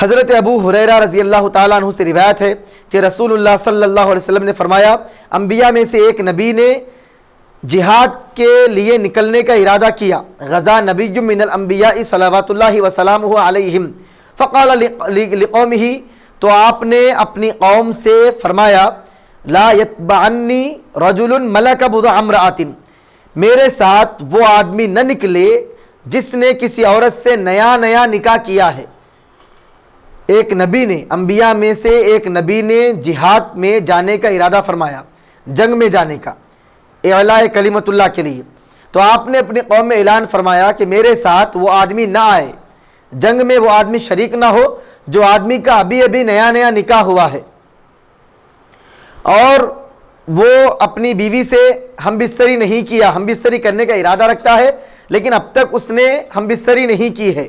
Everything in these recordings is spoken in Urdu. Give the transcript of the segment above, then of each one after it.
حضرت ابو ہریرہ رضی اللہ تعالیٰ عنہ سے روایت ہے کہ رسول اللہ صلی اللہ علیہ وسلم نے فرمایا، انبیاء میں سے ایک نبی نے جہاد کے لیے نکلنے کا ارادہ کیا، غزا نبی من الانبیاء صلوات اللہ وسلامہ علیہم فقال لقومہ، تو آپ نے اپنی قوم سے فرمایا، لا یتبعنی رجل ملک بضع امرأۃ، میرے ساتھ وہ آدمی نہ نکلے جس نے کسی عورت سے نیا نکاح کیا ہے۔ ایک نبی نے، انبیاء میں سے ایک نبی نے جہاد میں جانے کا ارادہ فرمایا، جنگ میں جانے کا، اعلاء کلمت اللہ کے لیے، تو آپ نے اپنی قوم میں اعلان فرمایا کہ میرے ساتھ وہ آدمی نہ آئے، جنگ میں وہ آدمی شریک نہ ہو جو آدمی کا ابھی نیا نکاح ہوا ہے اور وہ اپنی بیوی سے ہم بستری نہیں کیا، ہم بستری کرنے کا ارادہ رکھتا ہے لیکن اب تک اس نے ہم بستری نہیں کی ہے،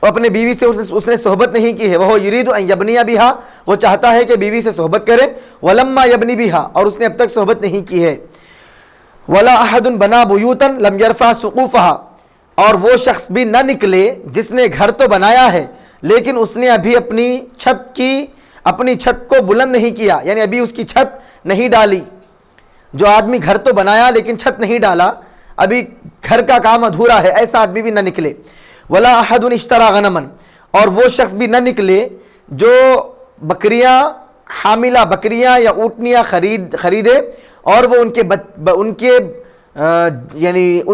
وہ اپنے بیوی سے اس نے صحبت نہیں کی ہے، وہ یرید ان یبنی بہا، وہ چاہتا ہے کہ بیوی سے صحبت کرے، ولما یبنی بہا، اور اس نے اب تک صحبت نہیں کی ہے، ولا احد بنا بیوتا لم یرفع سقوفہا، اور وہ شخص بھی نہ نکلے جس نے گھر تو بنایا ہے لیکن اس نے ابھی اپنی چھت کو بلند نہیں کیا، یعنی ابھی اس کی چھت نہیں ڈالی، جو آدمی گھر تو بنایا لیکن چھت نہیں ڈالا، ابھی گھر کا کام ادھورا ہے، ایسا آدمی بھی نہ نکلے، ولا احد اشترى غنما، اور وہ شخص بھی نہ نکلے جو بکریاں، حاملہ بکریاں یا اونٹنیاں خریدے اور وہ ان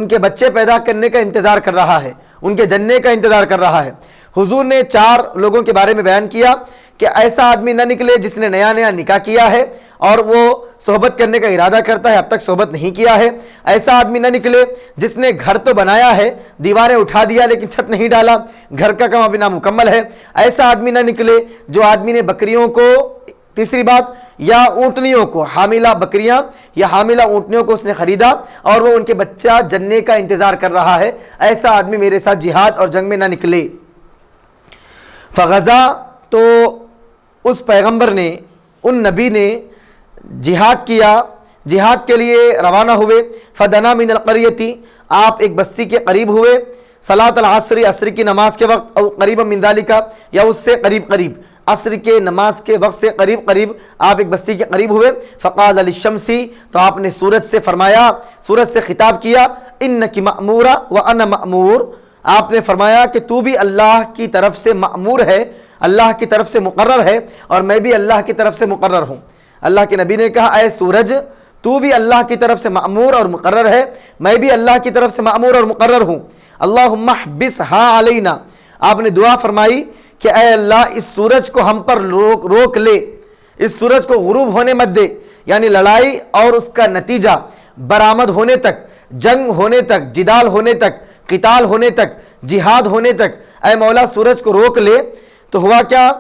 کے بچے پیدا کرنے کا انتظار کر رہا ہے، ان کے جننے کا انتظار کر رہا ہے۔ حضور نے 4 لوگوں کے بارے میں بیان کیا کہ ایسا آدمی نہ نکلے جس نے نیا نکاح کیا ہے اور وہ صحبت کرنے کا ارادہ کرتا ہے، اب تک صحبت نہیں کیا ہے، ایسا آدمی نہ نکلے جس نے گھر تو بنایا ہے، دیواریں اٹھا دیا لیکن چھت نہیں ڈالا، گھر کا کام ابھی نامکمل ہے، ایسا آدمی نہ نکلے جو آدمی نے بکریوں کو، تیسری بات، یا اونٹنیوں کو، حاملہ بکریاں یا حاملہ اونٹنیوں کو اس نے خریدا اور وہ ان کے بچہ جننے کا انتظار کر رہا ہے، ایسا آدمی میرے ساتھ جہاد اور جنگ میں نہ نکلے۔ فغزا، تو اس پیغمبر نے، ان نبی نے جہاد کیا، جہاد کے لیے روانہ ہوئے، فدنا من القریتی، آپ ایک بستی کے قریب ہوئے، صلاۃ العصر، عصر کی نماز کے وقت، او قریبا من ذالک، یا اس سے قریب، عصر کے نماز کے وقت سے قریب آپ ایک بستی کے قریب ہوئے، فقال للشمس، تو آپ نے سورج سے فرمایا، سورج سے خطاب کیا، انک مأمورہ وانا مأمور، آپ نے فرمایا کہ تو بھی اللہ کی طرف سے مأمور ہے، اللہ کی طرف سے مقرر ہے اور میں بھی اللہ کی طرف سے مقرر ہوں۔ اللہ کے نبی نے کہا، اے سورج تو بھی اللہ کی طرف سے مأمور اور مقرر ہے، میں بھی اللہ کی طرف سے مأمور اور مقرر ہوں۔ اللہم احبسها علینا، آپ نے دعا فرمائی کہ اے اللہ اس سورج کو ہم پر روک لے، اس سورج کو غروب ہونے مت دے، یعنی لڑائی اور اس کا نتیجہ برآمد ہونے تک، جنگ ہونے تک، جدال ہونے تک، قتال ہونے تک، جہاد ہونے تک، اے مولا سورج کو روک لے۔ تو ہوا کیا؟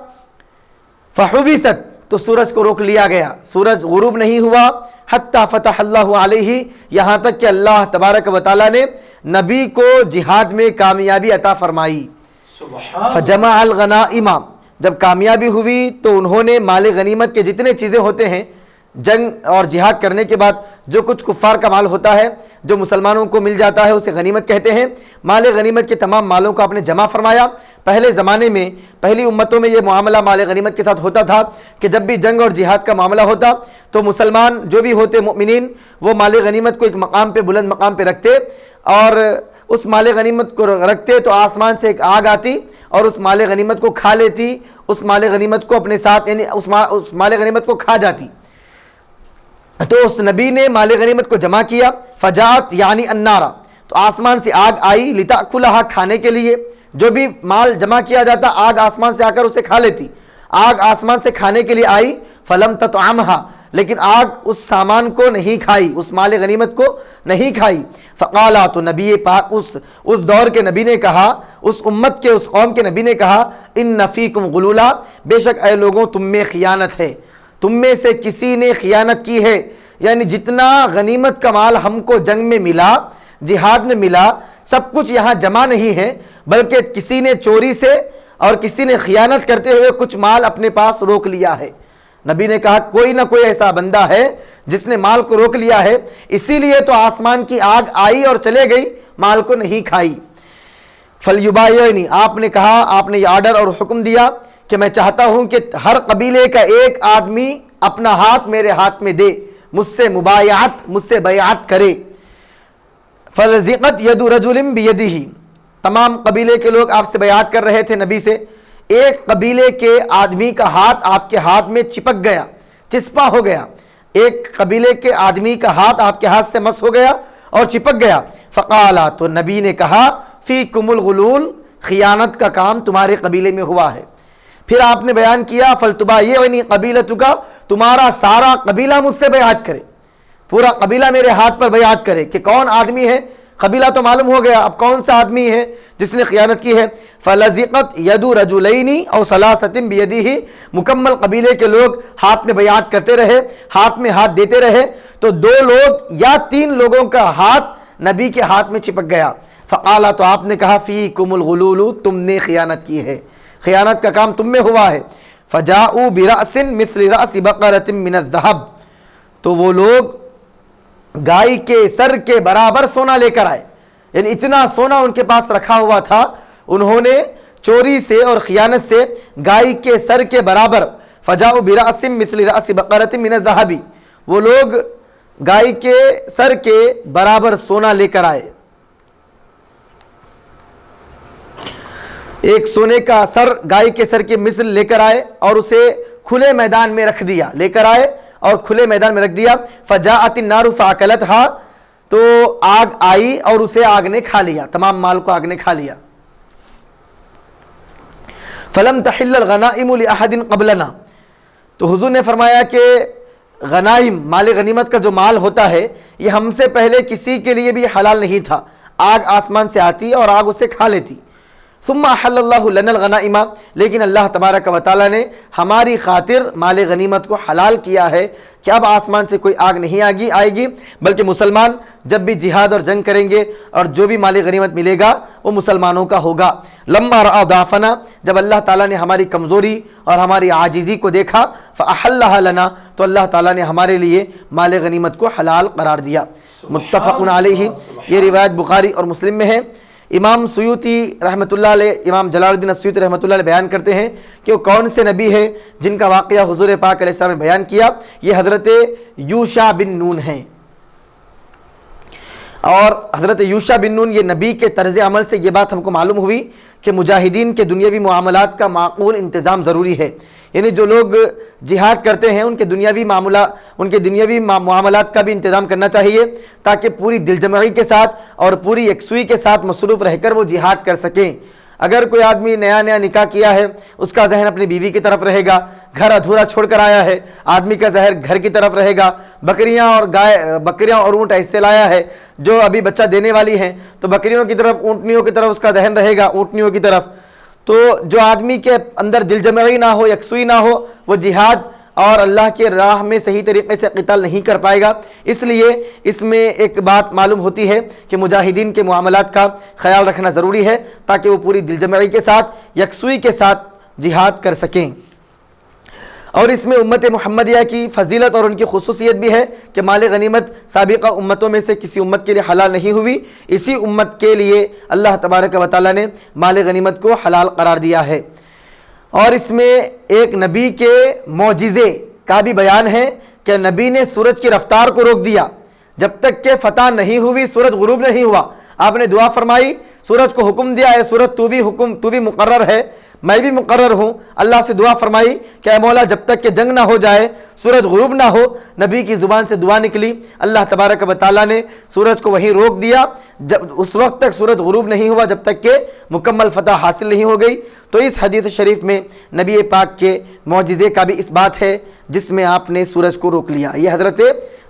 فحبست، تو سورج کو روک لیا گیا، سورج غروب نہیں ہوا، حتی فتح اللہ علیہ، یہاں تک کہ اللہ تبارک و تعالیٰ نے نبی کو جہاد میں کامیابی عطا فرمائی۔ فجمع الغنائم، جب کامیابی ہوئی تو انہوں نے مال غنیمت کے جتنے چیزیں ہوتے ہیں، جنگ اور جہاد کرنے کے بعد جو کچھ کفار کا مال ہوتا ہے جو مسلمانوں کو مل جاتا ہے اسے غنیمت کہتے ہیں، مال غنیمت کے تمام مالوں کو آپ نے جمع فرمایا۔ پہلے زمانے میں، پہلی امتوں میں یہ معاملہ مال غنیمت کے ساتھ ہوتا تھا کہ جب بھی جنگ اور جہاد کا معاملہ ہوتا تو مسلمان جو بھی ہوتے مؤمنین، وہ مال غنیمت کو ایک مقام پہ، بلند مقام پہ رکھتے اور اس مال غنیمت کو رکھتے تو آسمان سے ایک آگ آتی اور اس مال غنیمت کو کھا لیتی، اس مال غنیمت کو اپنے ساتھ، یعنی اس مال غنیمت کو کھا جاتی۔ تو اس نبی نے مال غنیمت کو جمع کیا، فجاءت یعنی النار، تو آسمان سے آگ آئی، لتأکلھا، کھانے کے لیے، جو بھی مال جمع کیا جاتا آگ آسمان سے آ کر اسے کھا لیتی، آگ آسمان سے کھانے کے لیے آئی، فلم تطعمھا، لیکن آگ اس سامان کو نہیں کھائی، اس مال غنیمت کو نہیں کھائی۔ فقالا، تو نبی پاک اس دور کے نبی نے کہا، اس امت کے، اس قوم کے نبی نے کہا، ان فیکم غلولا، بے شک اے لوگوں تم میں خیانت ہے، تم میں سے کسی نے خیانت کی ہے، یعنی جتنا غنیمت کا مال ہم کو جنگ میں ملا، جہاد میں ملا، سب کچھ یہاں جمع نہیں ہے، بلکہ کسی نے چوری سے اور کسی نے خیانت کرتے ہوئے کچھ مال اپنے پاس روک لیا ہے۔ نبی نے کہا کوئی نہ کوئی ایسا بندہ ہے جس نے مال کو روک لیا ہے، اسی لیے تو آسمان کی آگ آئی اور چلے گئی، مال کو نہیں کھائی۔ فلیبایعنی، آپ نے کہا، آپ نے یہ آرڈر اور حکم دیا کہ میں چاہتا ہوں کہ ہر قبیلے کا ایک آدمی اپنا ہاتھ میرے ہاتھ میں دے، مجھ سے مبایعت، مجھ سے بیعت کرے۔ فلزقت ید رجل بیدہ، تمام قبیلے کے لوگ آپ سے بیعت کر رہے تھے نبی سے، ایک قبیلے کے آدمی کا ہاتھ آپ کے ہاتھ میں چپک گیا، چسپاں ہو گیا، ایک قبیلے کے آدمی کا ہاتھ آپ کے ہاتھ سے مس ہو گیا اور چپک گیا۔ فقالا، تو نبی نے کہا، فیکم الغلول، خیانت کا کام تمہارے قبیلے میں ہوا ہے۔ پھر آپ نے بیان کیا، فلتبایعنی قبیلتک، تمہارا سارا قبیلہ مجھ سے بیعت کرے، پورا قبیلہ میرے ہاتھ پر بیعت کرے۔ کہ کون آدمی ہے؟ قبیلہ تو معلوم ہو گیا، اب کون سا آدمی ہے جس نے خیانت کی ہے؟ فلزقت ید رجلین او ثلاثۃ بیدہ، مکمل قبیلے کے لوگ ہاتھ میں بیعت کرتے رہے، ہاتھ میں ہاتھ دیتے رہے، تو 2 لوگ یا 3 لوگوں کا ہاتھ نبی کے ہاتھ میں چپک گیا۔ فقالا، تو آپ نے کہا، فیکم الغلول، تم نے خیانت کی ہے، خیانت کا کام تم میں ہوا ہے۔ فجاؤوا برأس مثل رأس بقرۃ من الذهب، تو وہ لوگ گائے کے سر کے برابر سونا لے کر آئے، یعنی اتنا سونا ان کے پاس رکھا ہوا تھا، انہوں نے چوری سے اور خیانت سے گائے کے سر کے برابر، فجاؤوا برأس مثل رأس بقرۃ من الذهب، وہ لوگ گائے کے سر کے برابر سونا لے کر آئے، ایک سونے کا سر گائے کے سر کے مثل لے کر آئے اور اسے کھلے میدان میں رکھ دیا، لے کر آئے اور کھلے میدان میں رکھ دیا۔ فجاءت النار فاکلتها، تو آگ آئی اور اسے آگ نے کھا لیا، تمام مال کو آگ نے کھا لیا۔ فلم تحل الغنائم لأحد قبلنا، تو حضور نے فرمایا کہ غنائم، مال غنیمت کا جو مال ہوتا ہے، یہ ہم سے پہلے کسی کے لیے بھی حلال نہیں تھا، آگ آسمان سے آتی اور آگ اسے کھا لیتی۔ ثم احل اللہ لنا الغنائم، لیکن اللہ تبارک و تعالیٰ نے ہماری خاطر مال غنیمت کو حلال کیا ہے کہ اب آسمان سے کوئی آگ نہیں آئے گی، بلکہ مسلمان جب بھی جہاد اور جنگ کریں گے اور جو بھی مال غنیمت ملے گا وہ مسلمانوں کا ہوگا۔ لما رأى ضعفنا، جب اللہ تعالیٰ نے ہماری کمزوری اور ہماری عاجزی کو دیکھا، فأحلها لنا، تو اللہ تعالیٰ نے ہمارے لیے مال غنیمت کو حلال قرار دیا۔ متفق علیہ، یہ روایت بخاری اور مسلم میں ہے۔ امام سیوطی رحمۃ اللہ علیہ، امام جلال الدین السیوطی رحمۃ اللہ علیہ بیان کرتے ہیں کہ وہ کون سے نبی ہیں جن کا واقعہ حضور پاک علیہ السلام نے بیان کیا، یہ حضرت یوشع بن نون ہیں، اور حضرت یوشع بن نون، یہ نبی کے طرز عمل سے یہ بات ہم کو معلوم ہوئی کہ مجاہدین کے دنیاوی معاملات کا معقول انتظام ضروری ہے، یعنی جو لوگ جہاد کرتے ہیں ان کے دنیاوی معاملات کا بھی انتظام کرنا چاہیے تاکہ پوری دل جمعی کے ساتھ اور پوری یکسوئی کے ساتھ مصروف رہ کر وہ جہاد کر سکیں۔ اگر کوئی آدمی نیا نکاح کیا ہے، اس کا ذہن اپنی بیوی کی طرف رہے گا، گھر ادھورا چھوڑ کر آیا ہے، آدمی کا ذہن گھر کی طرف رہے گا، بکریاں اور اونٹ ایسے لایا ہے جو ابھی بچہ دینے والی ہیں، تو بکریوں کی طرف، اونٹنیوں کی طرف اس کا ذہن رہے گا، اونٹنیوں کی طرف۔ تو جو آدمی کے اندر دل جمعی نہ ہو، یکسوئی نہ ہو، وہ جہاد اور اللہ کے راہ میں صحیح طریقے سے قتال نہیں کر پائے گا۔ اس لیے اس میں ایک بات معلوم ہوتی ہے کہ مجاہدین کے معاملات کا خیال رکھنا ضروری ہے تاکہ وہ پوری دل جمعی کے ساتھ، یکسوئی کے ساتھ جہاد کر سکیں۔ اور اس میں امت محمدیہ کی فضیلت اور ان کی خصوصیت بھی ہے کہ مال غنیمت سابقہ امتوں میں سے کسی امت کے لیے حلال نہیں ہوئی، اسی امت کے لیے اللہ تبارک و تعالیٰ نے مال غنیمت کو حلال قرار دیا ہے۔ اور اس میں ایک نبی کے معجزے کا بھی بیان ہے کہ نبی نے سورج کی رفتار کو روک دیا، جب تک کہ فتح نہیں ہوئی، سورج غروب نہیں ہوا، آپ نے دعا فرمائی، سورج کو حکم دیا، اے سورج تو بھی مقرر ہے، میں بھی مقرر ہوں، اللہ سے دعا فرمائی کہ اے مولا جب تک کہ جنگ نہ ہو جائے، سورج غروب نہ ہو، نبی کی زبان سے دعا نکلی، اللہ تبارک و تعالیٰ نے سورج کو وہیں روک دیا، جب اس وقت تک سورج غروب نہیں ہوا جب تک کہ مکمل فتح حاصل نہیں ہو گئی۔ تو اس حدیث شریف میں نبی پاک کے معجزے کا بھی اس بات ہے جس میں آپ نے سورج کو روک لیا۔ یہ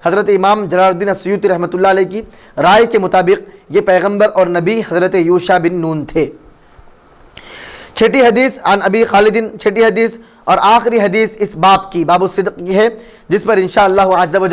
حضرت امام جلال الدین السیوطی رحمۃ اللہ علیہ کی رائے کے مطابق یہ پیغمبر اور نبی حضرت یوشع بن نون تھے۔ چھٹی حدیث عن ابی خالد، چھٹی حدیث اور آخری حدیث اس باب کی، باب الصدق کی ہے، جس پر انشاءاللہ عز و جل